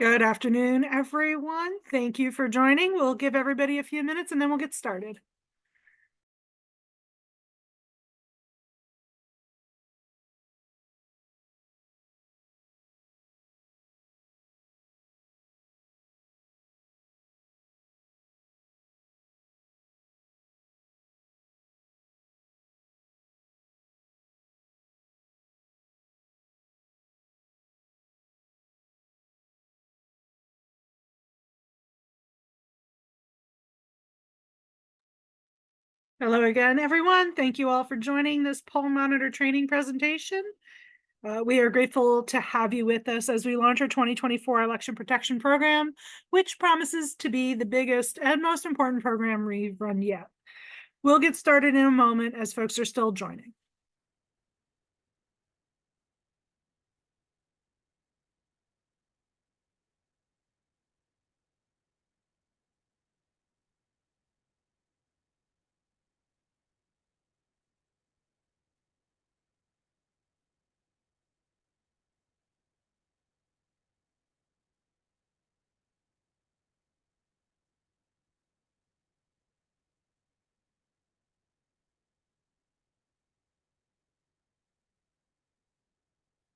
Good afternoon, everyone. Thank you for joining. We'll give everybody a few minutes and then we'll get started. Hello again, everyone. Thank you all for joining this poll monitor training presentation. We are grateful to have you with us as we launch our 2024 election protection program, which promises to be the biggest and most important program we've run yet. We'll get started in a moment as folks are still joining.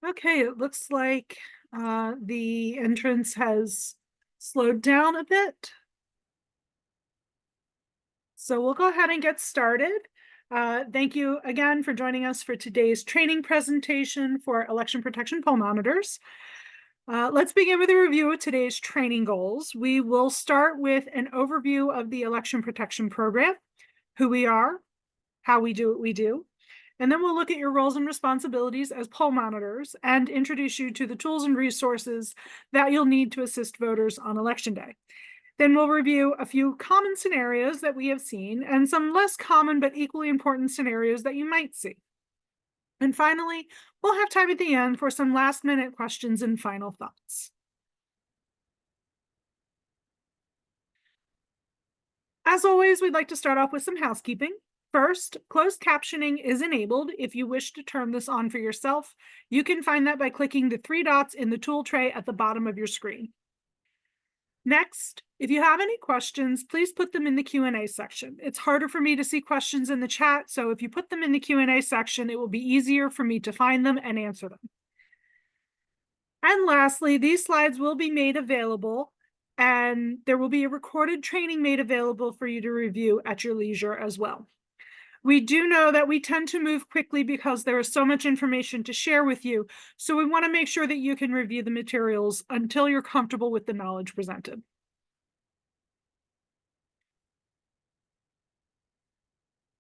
Okay, it looks like the entrance has slowed down a bit. So we'll go ahead and get started. Thank you again for joining us for today's training presentation for election protection poll monitors. Let's begin with a review of today's training goals. We will start with an overview of the election protection program, who we are, how we do what we do, and then we'll look at your roles and responsibilities as poll monitors and introduce you to the tools and resources that you'll need to assist voters on election day. Then we'll review a few common scenarios that we have seen and some less common but equally important scenarios that you might see. And finally, we'll have time at the end for some last-minute questions and final thoughts. As always, we'd like to start off with some housekeeping. First, closed captioning is enabled. If you wish to turn this on for yourself, you can find that by clicking the three dots in the tool tray at the bottom of your screen. Next, if you have any questions, please put them in the Q&A section. It's harder for me to see questions in the chat, so if you put them in the Q&A section, it will be easier for me to find them and answer them. And lastly, these slides will be made available, and there will be a recorded training made available for you to review at your leisure as well. We do know that we tend to move quickly because there is so much information to share with you, so we want to make sure that you can review the materials until you're comfortable with the knowledge presented.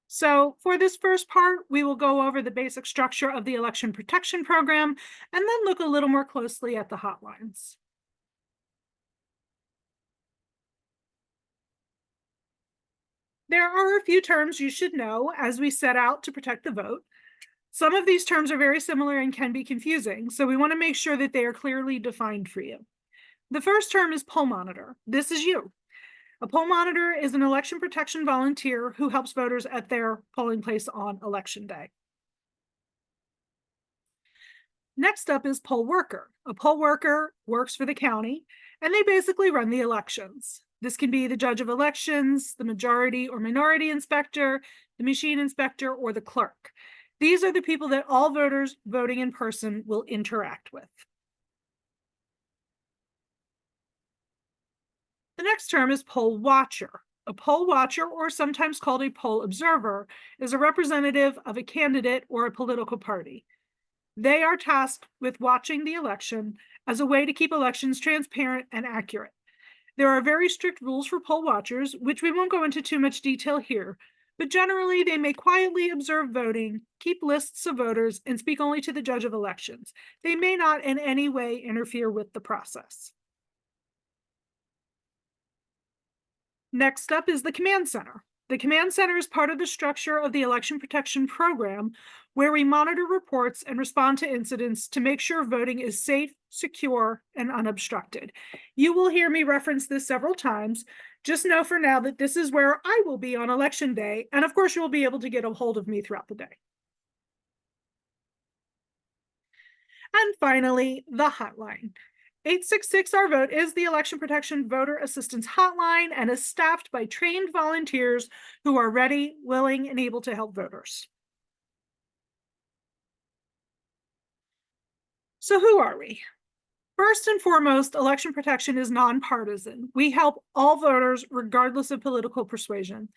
So for this first part, we will go over the basic structure of the election protection program and then look a little more closely at the hotlines. There are a few terms you should know as we set out to protect the vote. Some of these terms are very similar and can be confusing, so we want to make sure that they are clearly defined for you. The first term is poll monitor. This is you. A poll monitor is an election protection volunteer who helps voters at their polling place on election day. Next up is poll worker. A poll worker works for the county, and they basically run the elections. This can be the judge of elections, the majority or minority inspector, the machine inspector, or the clerk. These are the people that all voters voting in person will interact with. The next term is poll watcher. A poll watcher, or sometimes called a poll observer, is a representative of a candidate or a political party. They are tasked with watching the election as a way to keep elections transparent and accurate. There are very strict rules for poll watchers, which we won't go into too much detail here, but generally they may quietly observe voting, keep lists of voters, and speak only to the judge of elections. They may not in any way interfere with the process. Next up is the command center. The command center is part of the structure of the election protection program, where we monitor reports and respond to incidents to make sure voting is safe, secure, and unobstructed. You will hear me reference this several times. Just know for now that this is where I will be on election day, and of course you'll be able to get a hold of me throughout the day. And finally, the hotline. 866 Our Vote is the election protection voter assistance hotline and is staffed by trained volunteers who are ready, willing, and able to help voters. So who are we? First and foremost, election protection is nonpartisan. We help all voters regardless of political persuasion.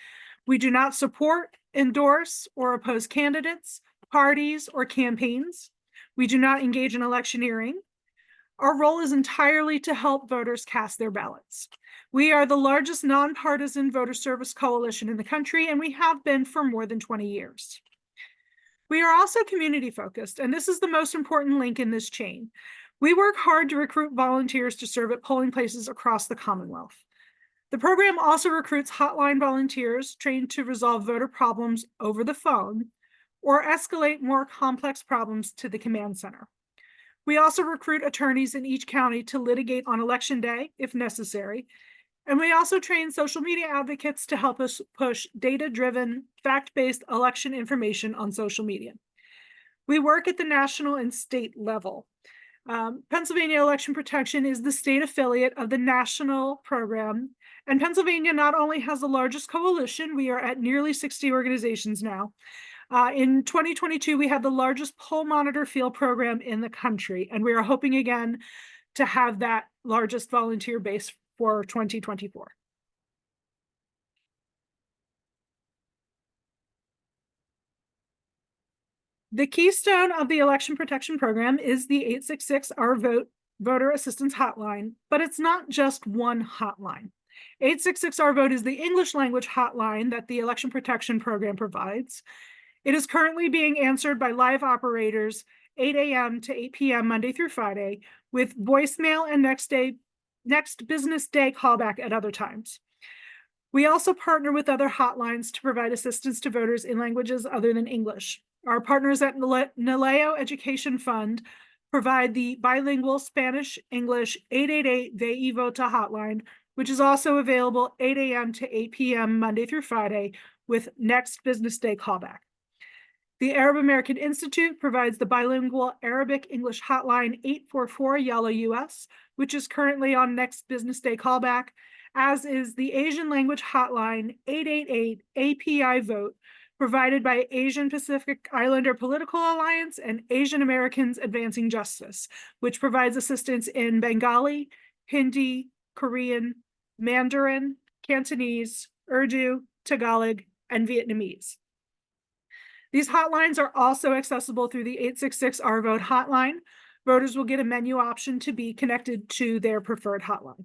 We do not support, endorse, or oppose candidates, parties, or campaigns. We do not engage in electioneering. Our role is entirely to help voters cast their ballots. We are the largest nonpartisan voter service coalition in the country, and we have been for more than 20 years. We are also community focused, and this is the most important link in this chain. We work hard to recruit volunteers to serve at polling places across the Commonwealth. The program also recruits hotline volunteers trained to resolve voter problems over the phone or escalate more complex problems to the command center. We also recruit attorneys in each county to litigate on election day if necessary. And we also train social media advocates to help us push data-driven, fact-based election information on social media. We work at the national and state level. Pennsylvania Election Protection is the state affiliate of the national program. And Pennsylvania not only has the largest coalition, we are at nearly 60 organizations now. In 2022, we had the largest poll monitor field program in the country, and we are hoping again to have that largest volunteer base for 2024. The keystone of the election protection program is the 866 Our Vote voter assistance hotline, but it's not just one hotline. 866 Our Vote is the English language hotline that the election protection program provides. It is currently being answered by live operators 8 a.m. to 8 p.m. Monday through Friday with voicemail and next business day callback at other times. We also partner with other hotlines to provide assistance to voters in languages other than English. Our partners at Naleo Education Fund provide the bilingual Spanish-English 888 VE Vota hotline, which is also available 8 a.m. to 8 p.m. Monday through Friday with next business day callback. The Arab American Institute provides the bilingual Arabic-English hotline 844 Yellow US, which is currently on next business day callback, as is the Asian language hotline 888 API Vote, provided by Asian Pacific Islander Political Alliance and Asian Americans Advancing Justice, which provides assistance in Bengali, Hindi, Korean, Mandarin, Cantonese, Urdu, Tagalog, and Vietnamese. These hotlines are also accessible through the 866 Our Vote hotline. Voters will get a menu option to be connected to their preferred hotline.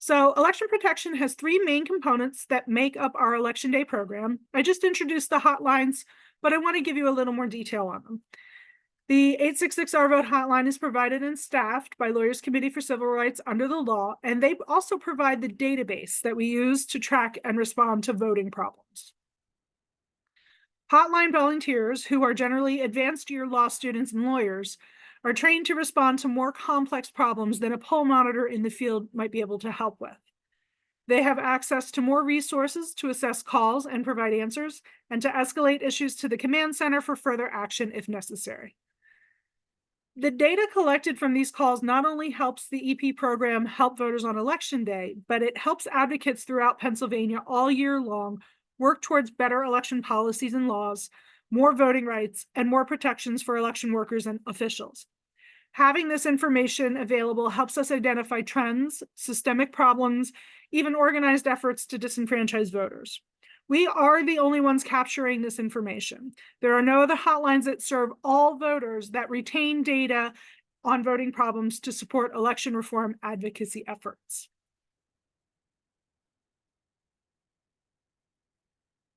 So election protection has three main components that make up our election day program. I just introduced the hotlines, but I want to give you a little more detail on them. The 866 Our Vote hotline is provided and staffed by Lawyers Committee for Civil Rights under the law, and they also provide the database that we use to track and respond to voting problems. Hotline volunteers, who are generally advanced year law students and lawyers, are trained to respond to more complex problems than a poll monitor in the field might be able to help with. They have access to more resources to assess calls and provide answers, and to escalate issues to the command center for further action if necessary. The data collected from these calls not only helps the EP program help voters on election day, but it helps advocates throughout Pennsylvania all year long work towards better election policies and laws, more voting rights, and more protections for election workers and officials. Having this information available helps us identify trends, systemic problems, even organized efforts to disenfranchise voters. We are the only ones capturing this information. There are no other hotlines that serve all voters that retain data on voting problems to support election reform advocacy efforts.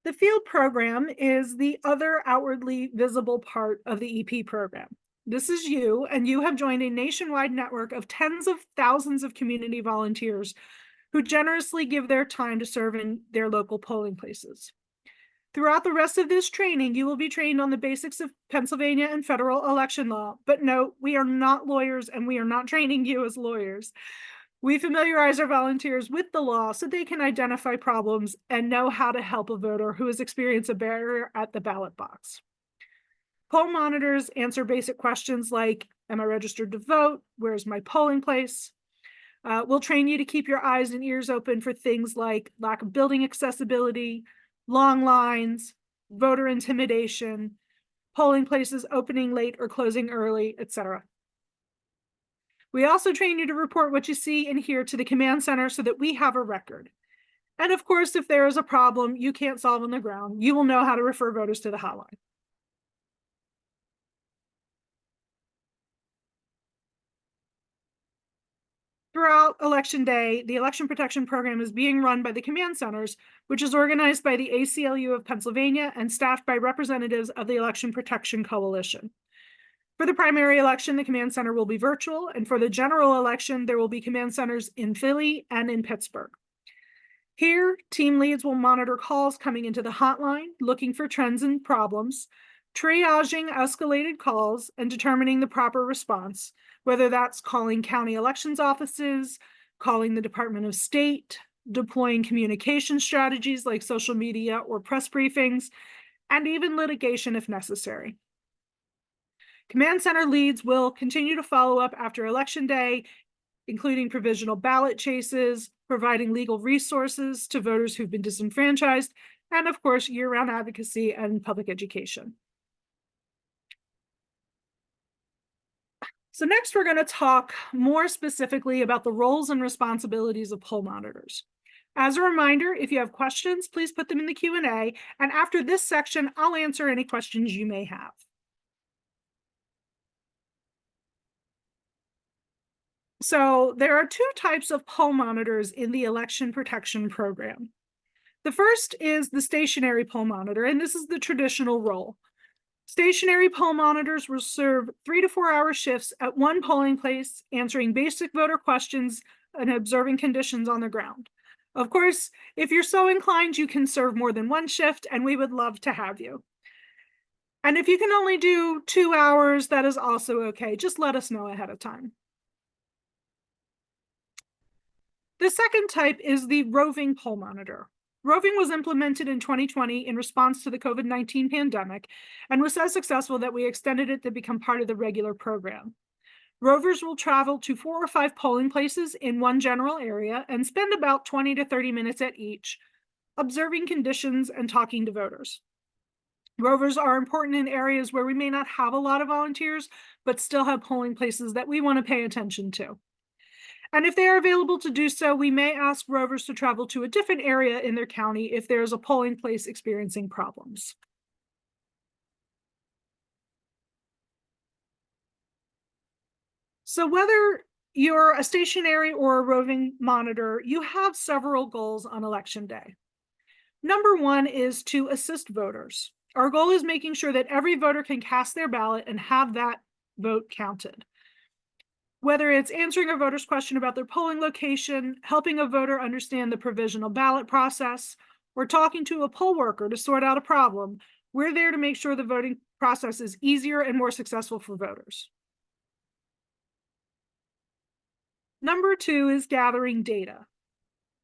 The field program is the other outwardly visible part of the EP program. This is you, and you have joined a nationwide network of tens of thousands of community volunteers who generously give their time to serve in their local polling places. Throughout the rest of this training, you will be trained on the basics of Pennsylvania and federal election law. But no, we are not lawyers, and we are not training you as lawyers. We familiarize our volunteers with the law so they can identify problems and know how to help a voter who has experienced a barrier at the ballot box. Poll monitors answer basic questions like, am I registered to vote? Where's my polling place? We'll train you to keep your eyes and ears open for things like lack of building accessibility, long lines, voter intimidation, polling places opening late or closing early, etc. We also train you to report what you see and hear to the command center so that we have a record. And of course, if there is a problem you can't solve on the ground, you will know how to refer voters to the hotline. Throughout Election Day, the Election Protection Program is being run by the command centers, which is organized by the ACLU of Pennsylvania and staffed by representatives of the Election Protection Coalition. For the primary election, the command center will be virtual, and for the general election, there will be command centers in Philly and in Pittsburgh. Here, team leads will monitor calls coming into the hotline, looking for trends and problems, triaging escalated calls, and determining the proper response, whether that's calling county elections offices, calling the Department of State, deploying communication strategies like social media or press briefings, and even litigation if necessary. Command center leads will continue to follow up after Election Day, including provisional ballot chases, providing legal resources to voters who've been disenfranchised, and of course, year-round advocacy and public education. So next, we're going to talk more specifically about the roles and responsibilities of poll monitors. As a reminder, if you have questions, please put them in the Q&A, and after this section, I'll answer any questions you may have. So there are two types of poll monitors in the Election Protection Program. The first is the stationary poll monitor, and this is the traditional role. Stationary poll monitors will serve 3 to 4 hour shifts at one polling place, answering basic voter questions and observing conditions on the ground. Of course, if you're so inclined, you can serve more than one shift, and we would love to have you. And if you can only do 2 hours, that is also okay. Just let us know ahead of time. The second type is the roving poll monitor. Roving was implemented in 2020 in response to the COVID-19 pandemic and was so successful that we extended it to become part of the regular program. Rovers will travel to 4 or 5 polling places in one general area and spend about 20 to 30 minutes at each, observing conditions and talking to voters. Rovers are important in areas where we may not have a lot of volunteers, but still have polling places that we want to pay attention to. And if they are available to do so, we may ask rovers to travel to a different area in their county if there is a polling place experiencing problems. So whether you're a stationary or a roving monitor, you have several goals on Election Day. Number one is to assist voters. Our goal is making sure that every voter can cast their ballot and have that vote counted. Whether it's answering a voter's question about their polling location, helping a voter understand the provisional ballot process, or talking to a poll worker to sort out a problem, we're there to make sure the voting process is easier and more successful for voters. Number two is gathering data.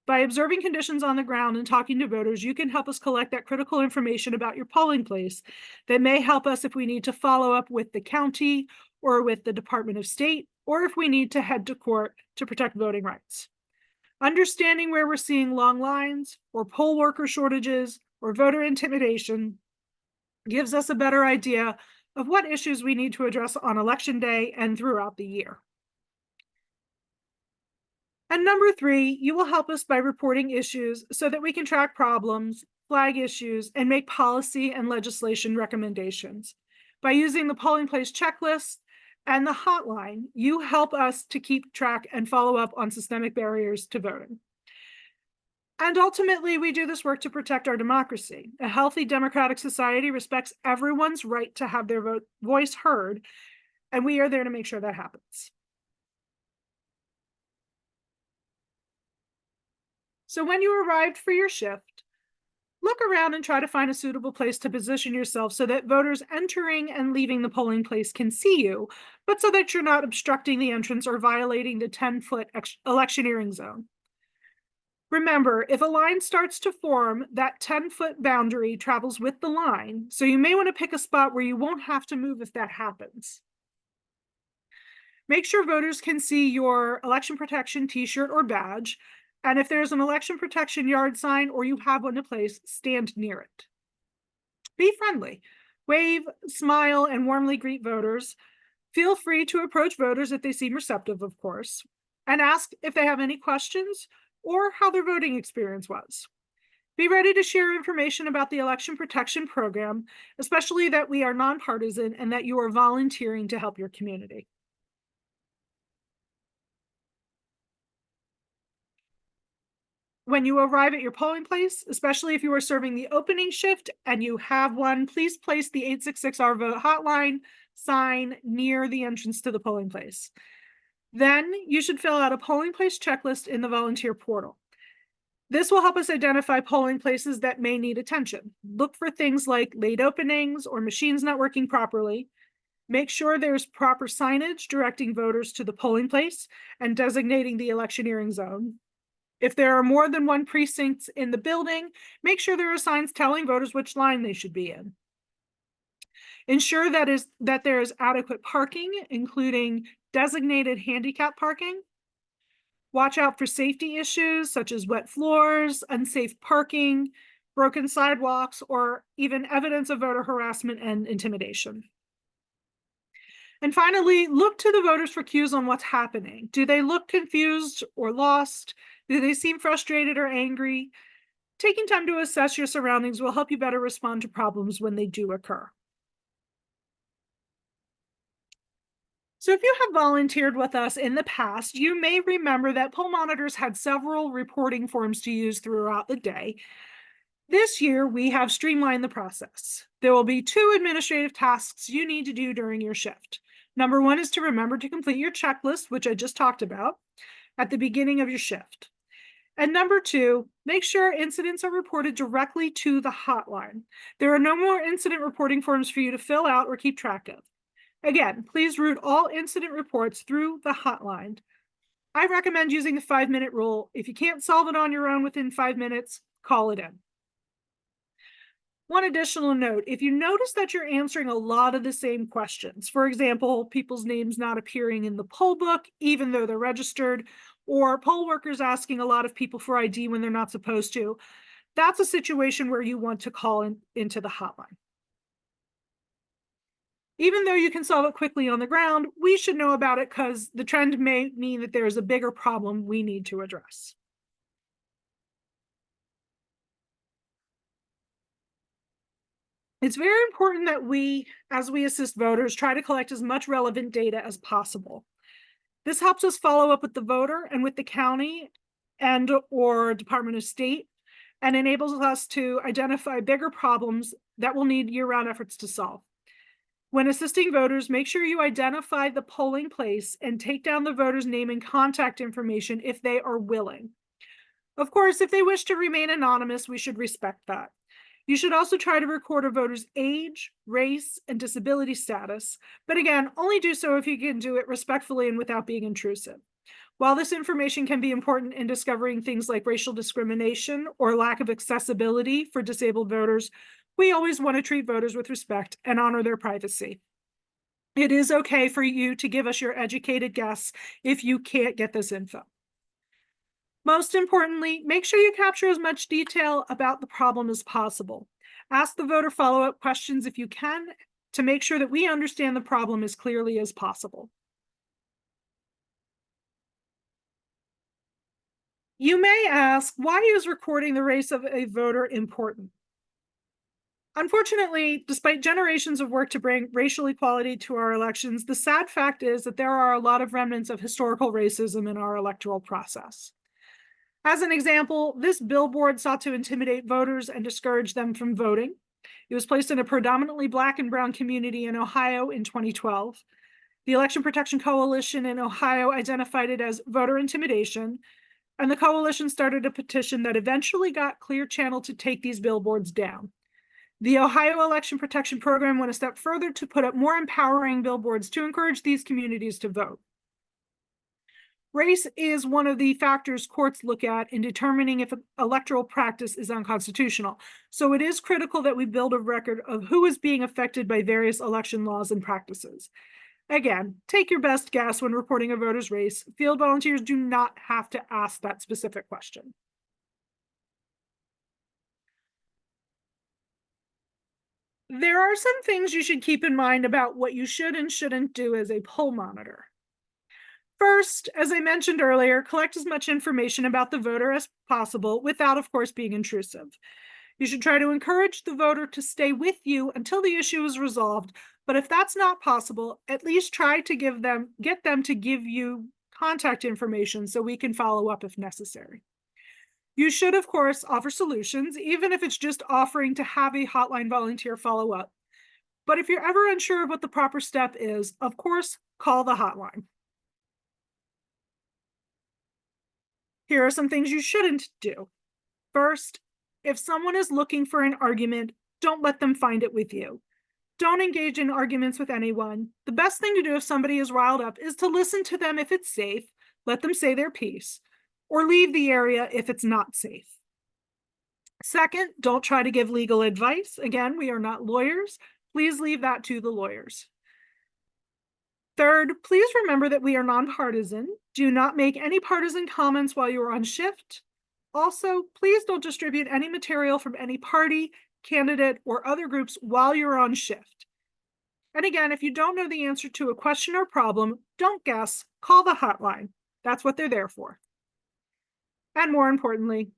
By observing conditions on the ground and talking to voters, you can help us collect that critical information about your polling place that may help us if we need to follow up with the county or with the Department of State, or if we need to head to court to protect voting rights. Understanding where we're seeing long lines or poll worker shortages or voter intimidation gives us a better idea of what issues we need to address on Election Day and throughout the year. And number three, you will help us by reporting issues so that we can track problems, flag issues, and make policy and legislation recommendations. By using the polling place checklist and the hotline, you help us to keep track and follow up on systemic barriers to voting. And ultimately, we do this work to protect our democracy. A healthy democratic society respects everyone's right to have their voice heard, and we are there to make sure that happens. So when you arrived for your shift, look around and try to find a suitable place to position yourself so that voters entering and leaving the polling place can see you, but so that you're not obstructing the entrance or violating the 10-foot electioneering zone. Remember, if a line starts to form, that 10-foot boundary travels with the line, so you may want to pick a spot where you won't have to move if that happens. Make sure voters can see your election protection t-shirt or badge, and if there's an election protection yard sign or you have one in place, stand near it. Be friendly. Wave, smile, and warmly greet voters. Feel free to approach voters if they seem receptive, of course, and ask if they have any questions or how their voting experience was. Be ready to share information about the election protection program, especially that we are nonpartisan and that you are volunteering to help your community. When you arrive at your polling place, especially if you are serving the opening shift and you have one, please place the 866-R vote hotline sign near the entrance to the polling place. Then you should fill out a polling place checklist in the volunteer portal. This will help us identify polling places that may need attention. Look for things like late openings or machines not working properly. Make sure there's proper signage directing voters to the polling place and designating the electioneering zone. If there are more than one precinct in the building, make sure there are signs telling voters which line they should be in. Ensure that there is adequate parking, including designated handicap parking. Watch out for safety issues such as wet floors, unsafe parking, broken sidewalks, or even evidence of voter harassment and intimidation. And finally, look to the voters for cues on what's happening. Do they look confused or lost? Do they seem frustrated or angry? Taking time to assess your surroundings will help you better respond to problems when they do occur. So if you have volunteered with us in the past, you may remember that poll monitors had several reporting forms to use throughout the day. This year, we have streamlined the process. There will be 2 administrative tasks you need to do during your shift. Number 1 is to remember to complete your checklist, which I just talked about, at the beginning of your shift. And number 2, make sure incidents are reported directly to the hotline. There are no more incident reporting forms for you to fill out or keep track of. Again, please route all incident reports through the hotline. I recommend using the 5-minute rule. If you can't solve it on your own within 5 minutes, call it in. One additional note, if you notice that you're answering a lot of the same questions, for example, people's names not appearing in the poll book, even though they're registered, or poll workers asking a lot of people for ID when they're not supposed to, that's a situation where you want to call into the hotline. Even though you can solve it quickly on the ground, we should know about it because the trend may mean that there's a bigger problem we need to address. It's very important that we, as we assist voters, try to collect as much relevant data as possible. This helps us follow up with the voter and with the county and or Department of State, and enables us to identify bigger problems that will need year-round efforts to solve. When assisting voters, make sure you identify the polling place and take down the voter's name and contact information if they are willing. Of course, if they wish to remain anonymous, we should respect that. You should also try to record a voter's age, race, and disability status, but again, only do so if you can do it respectfully and without being intrusive. While this information can be important in discovering things like racial discrimination or lack of accessibility for disabled voters, we always want to treat voters with respect and honor their privacy. It is okay for you to give us your educated guess if you can't get this info. Most importantly, make sure you capture as much detail about the problem as possible. Ask the voter follow-up questions if you can to make sure that we understand the problem as clearly as possible. You may ask, why is recording the race of a voter important? Unfortunately, despite generations of work to bring racial equality to our elections, the sad fact is that there are a lot of remnants of historical racism in our electoral process. As an example, this billboard sought to intimidate voters and discourage them from voting. It was placed in a predominantly Black and brown community in Ohio in 2012. The Election Protection Coalition in Ohio identified it as voter intimidation, and the coalition started a petition that eventually got Clear Channel to take these billboards down. The Ohio Election Protection Program went a step further to put up more empowering billboards to encourage these communities to vote. Race is one of the factors courts look at in determining if electoral practice is unconstitutional. So it is critical that we build a record of who is being affected by various election laws and practices. Again, take your best guess when reporting a voter's race. Field volunteers do not have to ask that specific question. There are some things you should keep in mind about what you should and shouldn't do as a poll monitor. First, as I mentioned earlier, collect as much information about the voter as possible without, of course, being intrusive. You should try to encourage the voter to stay with you until the issue is resolved, but if that's not possible, at least try to get them to give you contact information so we can follow up if necessary. You should, of course, offer solutions, even if it's just offering to have a hotline volunteer follow up. But if you're ever unsure of what the proper step is, of course, call the hotline. Here are some things you shouldn't do. First, if someone is looking for an argument, don't let them find it with you. Don't engage in arguments with anyone. The best thing to do if somebody is riled up is to listen to them if it's safe, let them say their piece, or leave the area if it's not safe. Second, don't try to give legal advice. Again, we are not lawyers. Please leave that to the lawyers. Third, please remember that we are nonpartisan. Do not make any partisan comments while you are on shift. Also, please don't distribute any material from any party, candidate, or other groups while you're on shift. And again, if you don't know the answer to a question or problem, don't guess, call the hotline. That's what they're there for. And more importantly,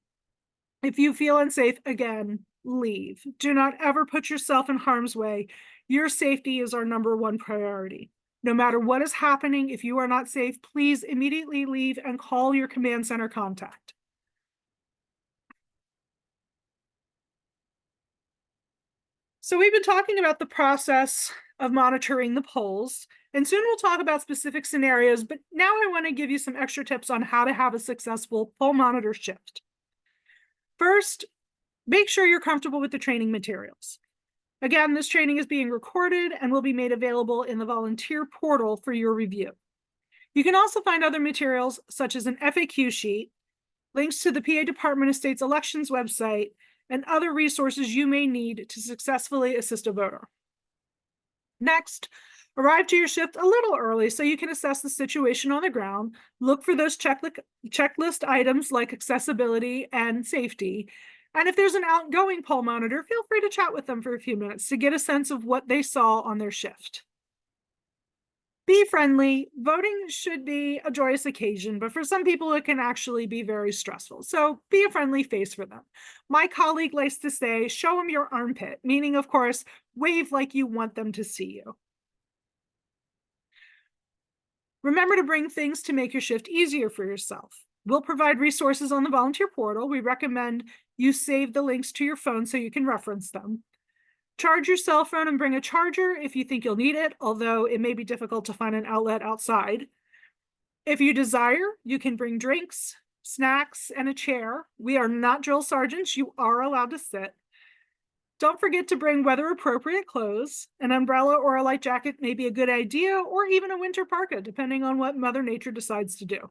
if you feel unsafe, again, leave. Do not ever put yourself in harm's way. Your safety is our number one priority. No matter what is happening, if you are not safe, please immediately leave and call your command center contact. So we've been talking about the process of monitoring the polls, and soon we'll talk about specific scenarios, but now I want to give you some extra tips on how to have a successful poll monitor shift. First, make sure you're comfortable with the training materials. Again, this training is being recorded and will be made available in the volunteer portal for your review. You can also find other materials such as an FAQ sheet, links to the PA Department of State's elections website, and other resources you may need to successfully assist a voter. Next, arrive to your shift a little early so you can assess the situation on the ground. Look for those checklist items like accessibility and safety. And if there's an outgoing poll monitor, feel free to chat with them for a few minutes to get a sense of what they saw on their shift. Be friendly. Voting should be a joyous occasion, but for some people, it can actually be very stressful. So be a friendly face for them. My colleague likes to say, show them your armpit, meaning, of course, wave like you want them to see you. Remember to bring things to make your shift easier for yourself. We'll provide resources on the volunteer portal. We recommend you save the links to your phone so you can reference them. Charge your cell phone and bring a charger if you think you'll need it, although it may be difficult to find an outlet outside. If you desire, you can bring drinks, snacks, and a chair. We are not drill sergeants. You are allowed to sit. Don't forget to bring weather-appropriate clothes. An umbrella or a light jacket may be a good idea, or even a winter parka, depending on what Mother Nature decides to do.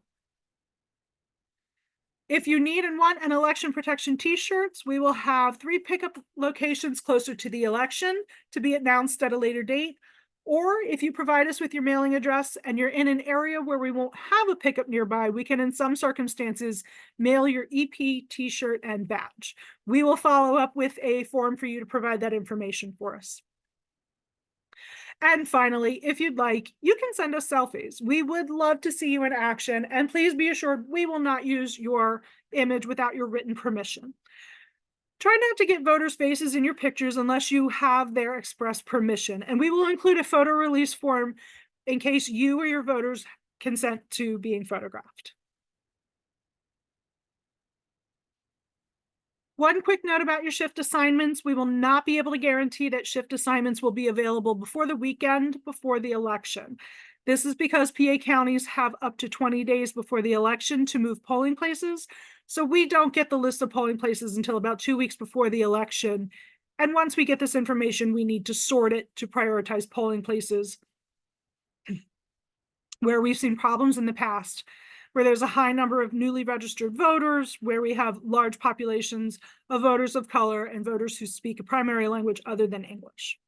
If you need and want an election protection t-shirts, we will have 3 pickup locations closer to the election to be announced at a later date. Or if you provide us with your mailing address and you're in an area where we won't have a pickup nearby, we can, in some circumstances, mail your EP t-shirt and badge. We will follow up with a form for you to provide that information for us. And finally, if you'd like, you can send us selfies. We would love to see you in action, and please be assured we will not use your image without your written permission. Try not to get voters' faces in your pictures unless you have their express permission, and we will include a photo release form in case you or your voters consent to being photographed. One quick note about your shift assignments. We will not be able to guarantee that shift assignments will be available before the weekend before the election. This is because PA counties have up to 20 days before the election to move polling places. So we don't get the list of polling places until about 2 weeks before the election. And once we get this information, we need to sort it to prioritize polling places where we've seen problems in the past. where there's a high number of newly registered voters, where we have large populations of voters of color and voters who speak a primary language other than English.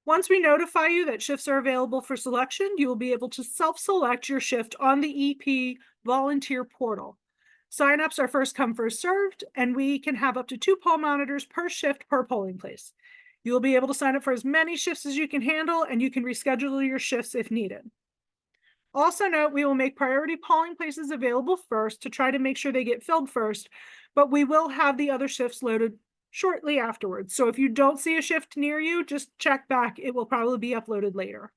Once we notify you that shifts are available for selection, you will be able to self-select your shift on the EP volunteer portal. Sign-ups are first come, first served, and we can have up to 2 poll monitors per shift per polling place. You will be able to sign up for as many shifts as you can handle, and you can reschedule your shifts if needed. Also note, we will make priority polling places available first to try to make sure they get filled first, but we will have the other shifts loaded shortly afterwards. So if you don't see a shift near you, just check back. It will probably be uploaded later.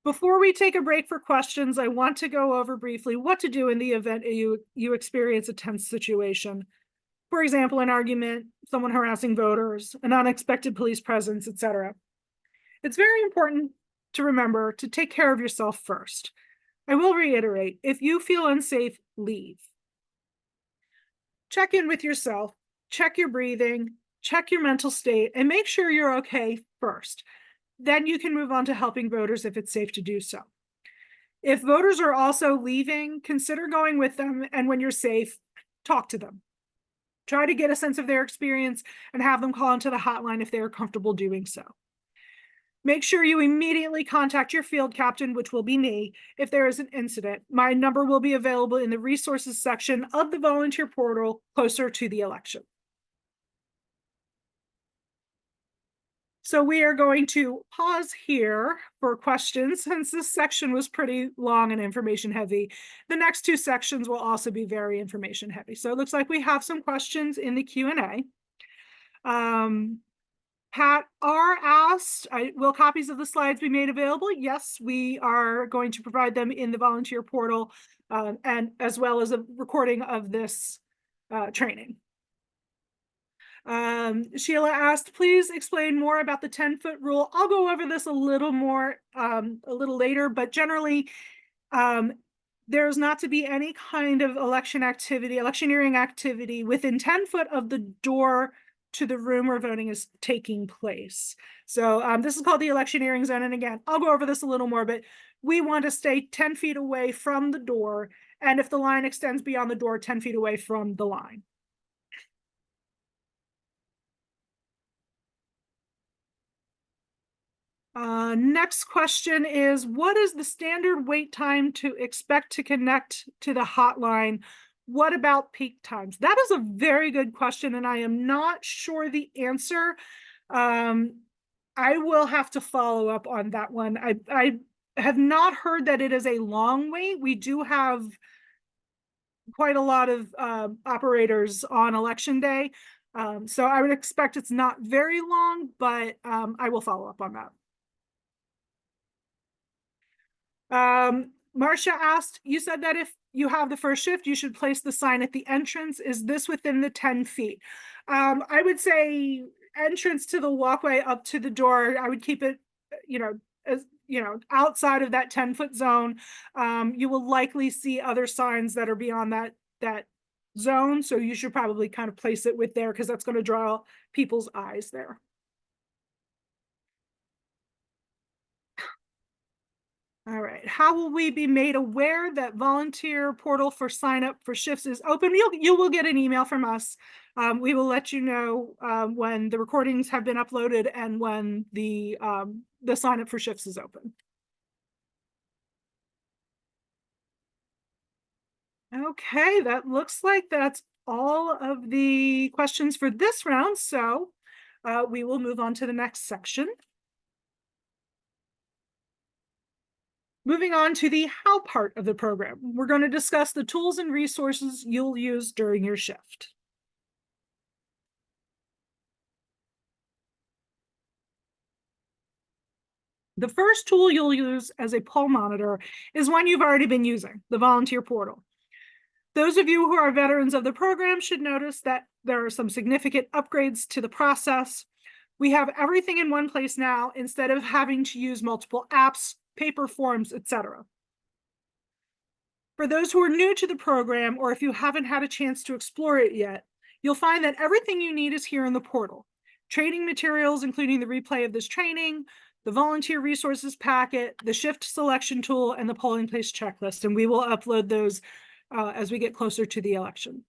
Before we take a break for questions, I want to go over briefly what to do in the event you experience a tense situation. For example, an argument, someone harassing voters, an unexpected police presence, etc. It's very important to remember to take care of yourself first. I will reiterate, if you feel unsafe, leave. Check in with yourself, check your breathing, check your mental state, and make sure you're okay first. Then you can move on to helping voters if it's safe to do so. If voters are also leaving, consider going with them, and when you're safe, talk to them. Try to get a sense of their experience and have them call into the hotline if they are comfortable doing so. Make sure you immediately contact your field captain, which will be me, if there is an incident. My number will be available in the resources section of the volunteer portal closer to the election. So we are going to pause here for questions since this section was pretty long and information heavy. The next 2 sections will also be very information heavy. So it looks like we have some questions in the Q&A. Pat R asked, will copies of the slides be made available? Yes, we are going to provide them in the volunteer portal, and as well as a recording of this training. Sheila asked, please explain more about the 10-foot rule. I'll go over this a little more a little later, but generally, there's not to be any kind of electioneering activity within 10 foot of the door to the room where voting is taking place. So this is called the electioneering zone. And again, I'll go over this a little more, but we want to stay 10 feet away from the door. And if the line extends beyond the door, 10 feet away from the line. Next question is, what is the standard wait time to expect to connect to the hotline? What about peak times? That is a very good question, and I am not sure the answer. I will have to follow up on that one. I have not heard that it is a long wait. We do have quite a lot of operators on election day. So I would expect it's not very long, but I will follow up on that. Marcia asked, you said that if you have the first shift, you should place the sign at the entrance. Is this within the 10 feet? I would say entrance to the walkway up to the door. I would keep it, as outside of that 10-foot zone. You will likely see other signs that are beyond that zone. So you should probably kind of place it with there because that's going to draw people's eyes there. All right. How will we be made aware that volunteer portal for sign up for shifts is open? You will get an email from us. We will let you know when the recordings have been uploaded and when the sign up for shifts is open. Okay, that looks like that's all of the questions for this round. So we will move on to the next section. Moving on to the how part of the program, we're going to discuss the tools and resources you'll use during your shift. The first tool you'll use as a poll monitor is one you've already been using, the volunteer portal. Those of you who are veterans of the program should notice that there are some significant upgrades to the process. We have everything in one place now instead of having to use multiple apps, paper forms, etc. For those who are new to the program, or if you haven't had a chance to explore it yet, you'll find that everything you need is here in the portal. Training materials, including the replay of this training, the volunteer resources packet, the shift selection tool, and the polling place checklist, and we will upload those as we get closer to the election.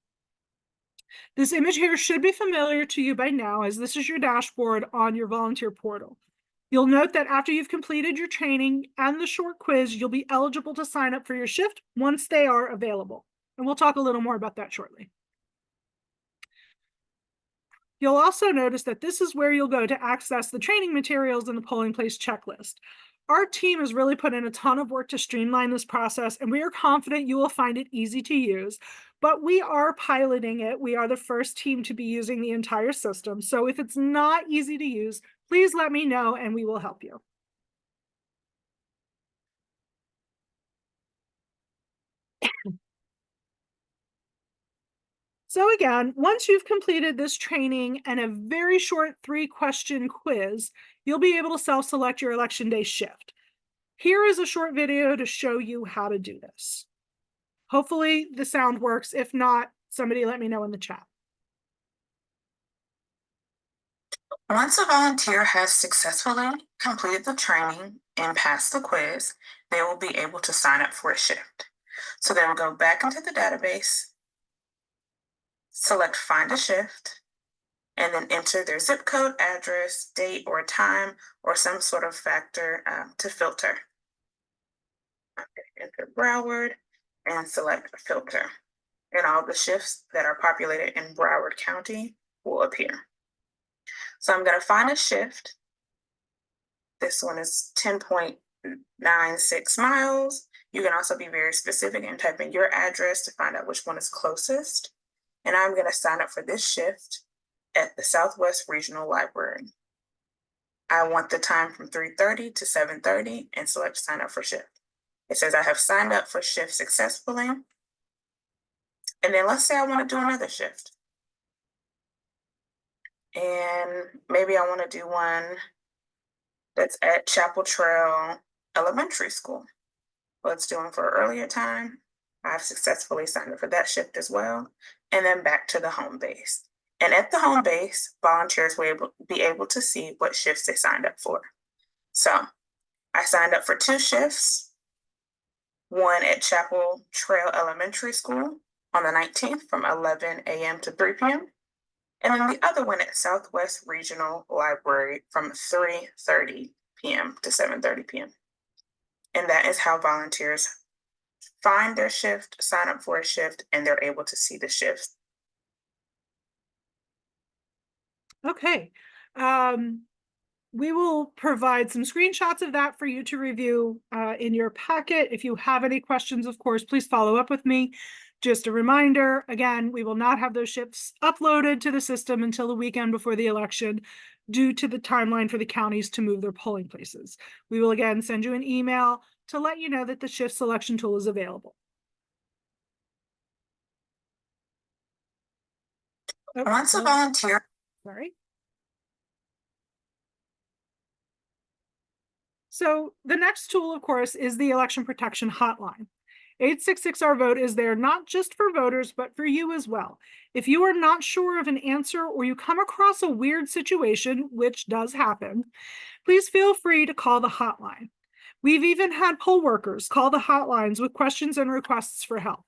This image here should be familiar to you by now, as this is your dashboard on your volunteer portal. You'll note that after you've completed your training and the short quiz, you'll be eligible to sign up for your shift once they are available. And we'll talk a little more about that shortly. You'll also notice that this is where you'll go to access the training materials and the polling place checklist. Our team has really put in a ton of work to streamline this process, and we are confident you will find it easy to use, but we are piloting it. We are the first team to be using the entire system. So if it's not easy to use, please let me know and we will help you. So again, once you've completed this training and a very short 3-question quiz, you'll be able to self-select your election day shift. Here is a short video to show you how to do this. Hopefully the sound works. If not, somebody let me know in the chat. Once a volunteer has successfully completed the training and passed the quiz, they will be able to sign up for a shift. So they will go back into the database, select Find a Shift, and then enter their zip code, address, date, or time, or some sort of factor to filter. Enter Broward and select Filter. And all the shifts that are populated in Broward County will appear. So I'm going to find a shift. This one is 10.96 miles. You can also be very specific and type in your address to find out which one is closest. And I'm going to sign up for this shift at the Southwest Regional Library. I want the time from 3:30 to 7:30 and select sign up for shift. It says I have signed up for shift successfully. And then let's say I want to do another shift. And maybe I want to do one that's at Chapel Trail Elementary School. Let's do them for an earlier time. I've successfully signed up for that shift as well. And then back to the home base. And at the home base, volunteers will be able to see what shifts they signed up for. So I signed up for 2 shifts, one at Chapel Trail Elementary School on the 19th from 11 a.m. to 3 p.m. And then the other one at Southwest Regional Library from 3:30 p.m. to 7:30 p.m. And that is how volunteers find their shift, sign up for a shift, and they're able to see the shifts. Okay. We will provide some screenshots of that for you to review in your packet. If you have any questions, of course, please follow up with me. Just a reminder, again, we will not have those shifts uploaded to the system until the weekend before the election due to the timeline for the counties to move their polling places. We will again send you an email to let you know that the shift selection tool is available. Once a volunteer. Sorry. So the next tool, of course, is the election protection hotline. 866-OUR-VOTE is there not just for voters, but for you as well. If you are not sure of an answer or you come across a weird situation, which does happen, please feel free to call the hotline. We've even had poll workers call the hotlines with questions and requests for help.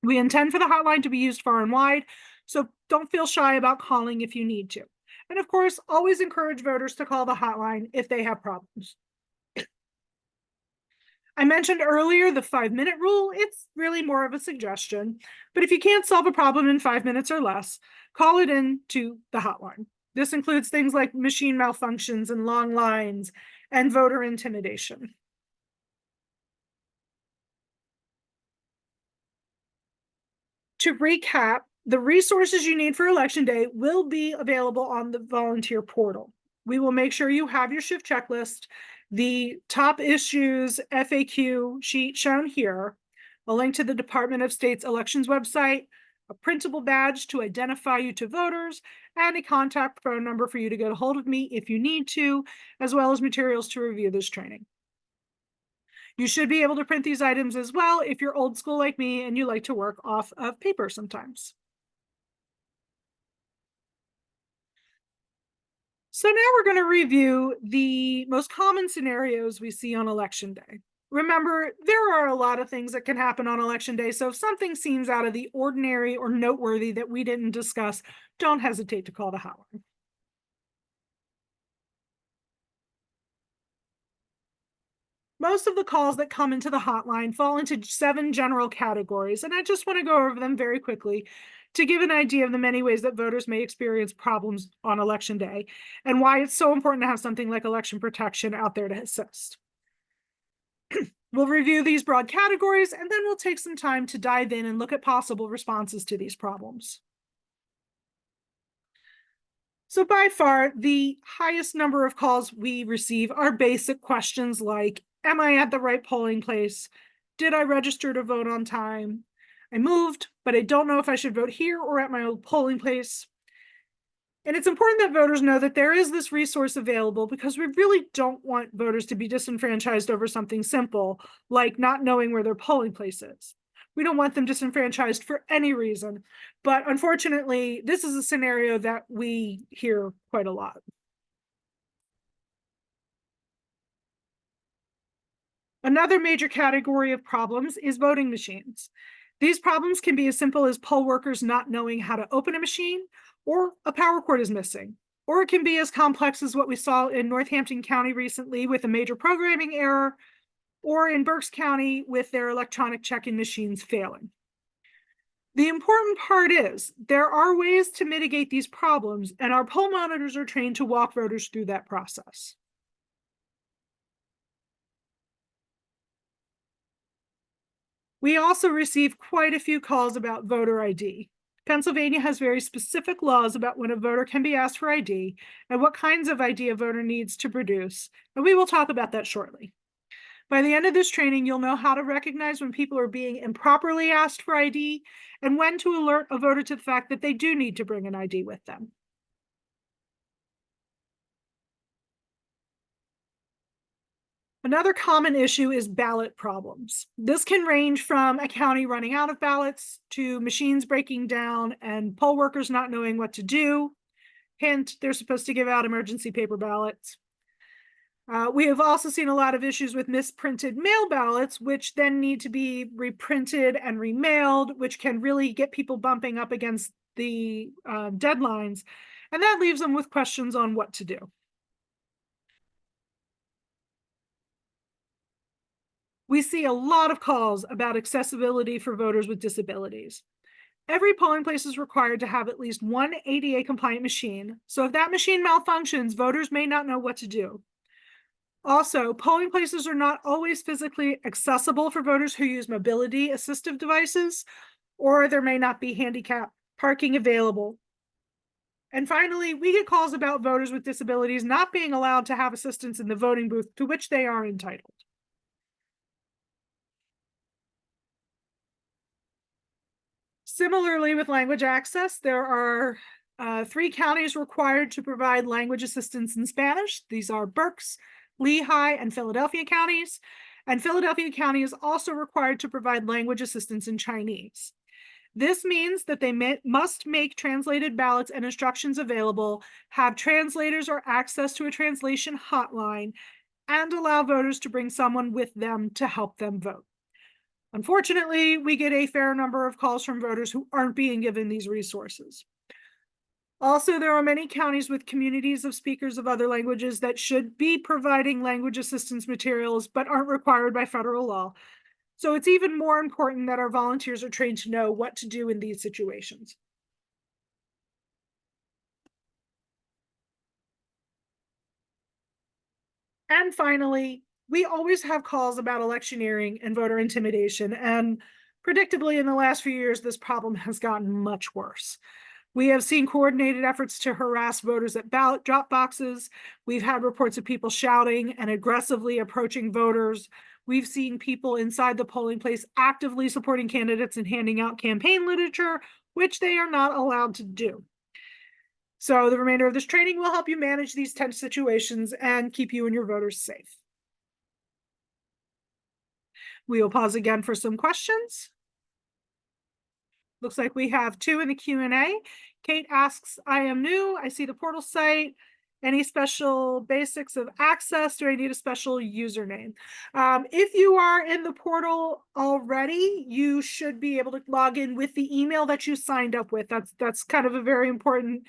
We intend for the hotline to be used far and wide, so don't feel shy about calling if you need to. And of course, always encourage voters to call the hotline if they have problems. I mentioned earlier the 5-minute rule. It's really more of a suggestion, but if you can't solve a problem in 5 minutes or less, call it in to the hotline. This includes things like machine malfunctions and long lines and voter intimidation. To recap, the resources you need for Election Day will be available on the volunteer portal. We will make sure you have your shift checklist, the top issues FAQ sheet shown here, a link to the Department of State's elections website, a printable badge to identify you to voters, and a contact phone number for you to get a hold of me if you need to, as well as materials to review this training. You should be able to print these items as well if you're old school like me and you like to work off of paper sometimes. So now we're going to review the most common scenarios we see on election day. Remember, there are a lot of things that can happen on election day, so if something seems out of the ordinary or noteworthy that we didn't discuss, don't hesitate to call the hotline. Most of the calls that come into the hotline fall into 7 general categories, and I just want to go over them very quickly to give an idea of the many ways that voters may experience problems on election day and why it's so important to have something like election protection out there to assist. We'll review these broad categories, and then we'll take some time to dive in and look at possible responses to these problems. So by far, the highest number of calls we receive are basic questions like, am I at the right polling place? Did I register to vote on time? I moved, but I don't know if I should vote here or at my old polling place. And it's important that voters know that there is this resource available because we really don't want voters to be disenfranchised over something simple, like not knowing where their polling place is. We don't want them disenfranchised for any reason. But unfortunately, this is a scenario that we hear quite a lot. Another major category of problems is voting machines. These problems can be as simple as poll workers not knowing how to open a machine, or a power cord is missing. Or it can be as complex as what we saw in Northampton County recently with a major programming error, or in Berks County with their electronic check-in machines failing. The important part is there are ways to mitigate these problems, and our poll monitors are trained to walk voters through that process. We also receive quite a few calls about voter ID. Pennsylvania has very specific laws about when a voter can be asked for ID and what kinds of ID a voter needs to produce, and we will talk about that shortly. By the end of this training, you'll know how to recognize when people are being improperly asked for ID and when to alert a voter to the fact that they do need to bring an ID with them. Another common issue is ballot problems. This can range from a county running out of ballots to machines breaking down and poll workers not knowing what to do. Hint, they're supposed to give out emergency paper ballots. We have also seen a lot of issues with misprinted mail ballots, which then need to be reprinted and remailed, which can really get people bumping up against the deadlines. And that leaves them with questions on what to do. We see a lot of calls about accessibility for voters with disabilities. Every polling place is required to have at least one ADA compliant machine. So if that machine malfunctions, voters may not know what to do. Also, polling places are not always physically accessible for voters who use mobility assistive devices, or there may not be handicap parking available. And finally, we get calls about voters with disabilities not being allowed to have assistance in the voting booth to which they are entitled. Similarly, with language access, there are 3 counties required to provide language assistance in Spanish. These are Berks, Lehigh, and Philadelphia counties. And Philadelphia County is also required to provide language assistance in Chinese. This means that they must make translated ballots and instructions available, have translators or access to a translation hotline, and allow voters to bring someone with them to help them vote. Unfortunately, we get a fair number of calls from voters who aren't being given these resources. Also, there are many counties with communities of speakers of other languages that should be providing language assistance materials but aren't required by federal law. So it's even more important that our volunteers are trained to know what to do in these situations. And finally, we always have calls about electioneering and voter intimidation. And predictably, in the last few years, this problem has gotten much worse. We have seen coordinated efforts to harass voters at ballot drop boxes. We've had reports of people shouting and aggressively approaching voters. We've seen people inside the polling place actively supporting candidates and handing out campaign literature, which they are not allowed to do. So the remainder of this training will help you manage these tense situations and keep you and your voters safe. We will pause again for some questions. Looks like we have 2 in the Q&A. Kate asks, I am new. I see the portal site. Any special basics of access? Do I need a special username? If you are in the portal already, you should be able to log in with the email that you signed up with. That's kind of a very important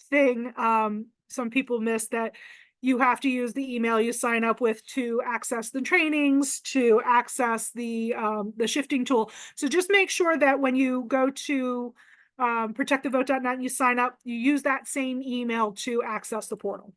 thing. Some people miss that you have to use the email you sign up with to access the trainings, to access the shifting tool. So just make sure that when you go to protectthevote.net and you sign up, you use that same email to access the portal.